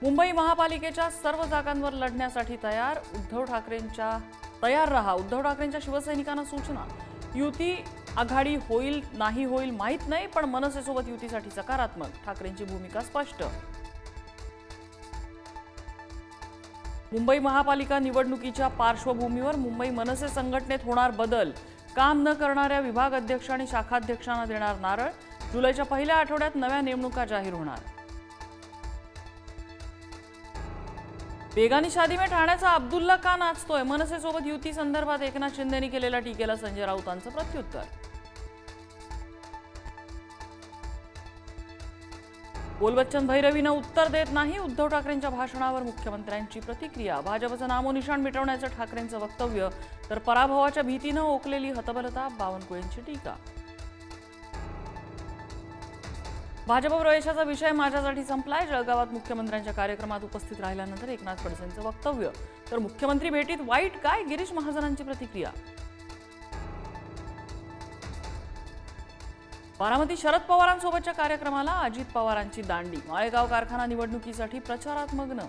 मुंबई महापालिकेच्या सर्व जागांवर लढण्यासाठी तयार रहा। उद्धव ठाकरेंच्या शिवसैनिकांना सूचना। युती आघाडी होईल नाही होईल माहित नाही, पण मनसेसोबत युतीसाठी सकारात्मक। ठाकरेंची भूमिका स्पष्ट। मुंबई महापालिका निवडणुकीच्या पार्श्वभूमीवर मुंबई मनसे संघटनेत होणार बदल। काम न करणाऱ्या विभाग अध्यक्ष आणि शाखाध्यक्षांना देणार नारळ। जुलैच्या पहिल्या आठवड्यात नव्या नेमणुका जाहीर होणार। बेगानी शादी में ठाण्याचा अब्दुल्ला का नाचतोय? मनसेसोबत युती संदर्भात एकनाथ शिंदेंनी केलेल्या टीकेला संजय राऊतांचं प्रत्युत्तर। बोलबच्चन भैरवीनं उत्तर देत नाही। उद्धव ठाकरेंच्या भाषणावर मुख्यमंत्र्यांची प्रतिक्रिया। भाजपचं नामोनिशाण मिटवण्याचं ठाकरेंचं वक्तव्य, तर पराभवाच्या भीतीनं ओकलेली हतबलता, बावनकुळेंची टीका। भाजप प्रवेशाचा विषय माझ्यासाठी संपलाय। जळगावात मुख्यमंत्र्यांच्या कार्यक्रमात उपस्थित राहिल्यानंतर एकनाथ खडसेंचं वक्तव्य, तर मुख्यमंत्री भेटीत वाईट काय? गिरीश महाजनांची प्रतिक्रिया। बारामती शरद पवारांसोबतच्या कार्यक्रमाला अजित पवारांची दांडी। माळेगाव कारखाना निवडणुकीसाठी प्रचारात मग्न।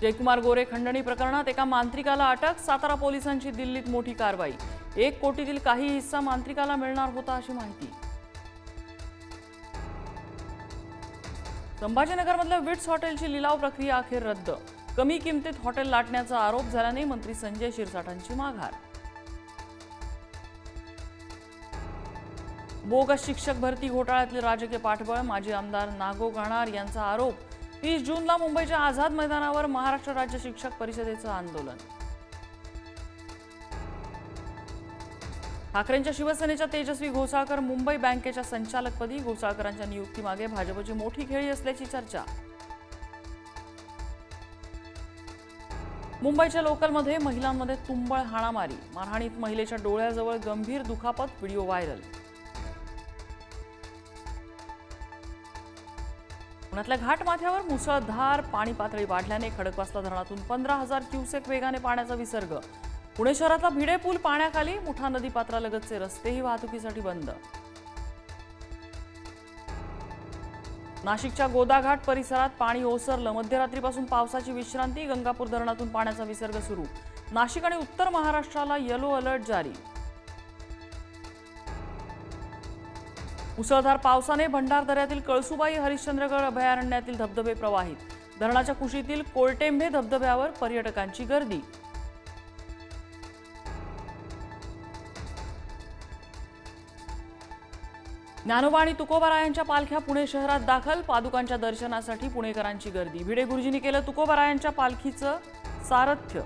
जयकुमार गोरे खंडणी प्रकरणात एका मांत्रिकाला अटक। सातारा पोलिसांची दिल्लीत मोठी कारवाई। 1 कोटीतील काही हिस्सा मांत्रिकाला मिळणार होता अशी माहिती। संभाजीनगरमधल्या विट्स हॉटेलची लिलाव प्रक्रिया अखेर रद्द। कमी किमतीत हॉटेल लाटण्याचा आरोप झाल्याने मंत्री संजय शिरसाटांची माघार। बोगस शिक्षक भरती घोटाळ्यातले राजकीय पाठबळ। माजी आमदार नागो गाणार यांचा आरोप। 30 जूनला मुंबईच्या आझाद मैदानावर महाराष्ट्र राज्य शिक्षक परिषदेचं आंदोलन। ठाकरेंच्या शिवसेनेच्या तेजस्वी घोसाळकर मुंबई बँकेच्या संचालकपदी। घोसाळकरांच्या नियुक्तीमागे भाजपची मोठी खेळी असल्याची चर्चा। मुंबईच्या लोकलमध्ये महिलांमध्ये तुंबळ हाणामारी। मारहाणीत महिलेच्या डोळ्याजवळ गंभीर दुखापत, व्हिडिओ व्हायरल। पुण्यातल्या घाटमाथ्यावर मुसळधार पाणी पातळी वाढल्याने खडकवासला धरणातून 15,000 क्युसेक वेगाने पाण्याचा विसर्ग। पुणे शहरातला भिडे पूल पाण्याखाली। मुठा नदी पात्रालगतचे रस्तेही वाहतुकीसाठी बंद। नाशिकच्या गोदाघाट परिसरात पाणी ओसरलं। मध्यरात्रीपासून पावसाची विश्रांती। गंगापूर धरणातून पाण्याचा विसर्ग सुरू। नाशिक आणि उत्तर महाराष्ट्राला येलो अलर्ट जारी। मुसळधार पावसाने भंडारदऱ्यातील कळसुबाई हरिश्चंद्रगड अभयारण्यातील धबधबे प्रवाहित। धरणाच्या कुशीतील कोलटेंभे धबधब्यावर पर्यटकांची गर्दी। ज्ञानोबा आणि तुकोबारायांच्या पालख्या पुणे शहरात दाखल। पादुकांच्या दर्शनासाठी पुणेकरांची गर्दी। भिडे गुरुजींनी केलं तुकोबारायांच्या पालखीचं सारथ्य।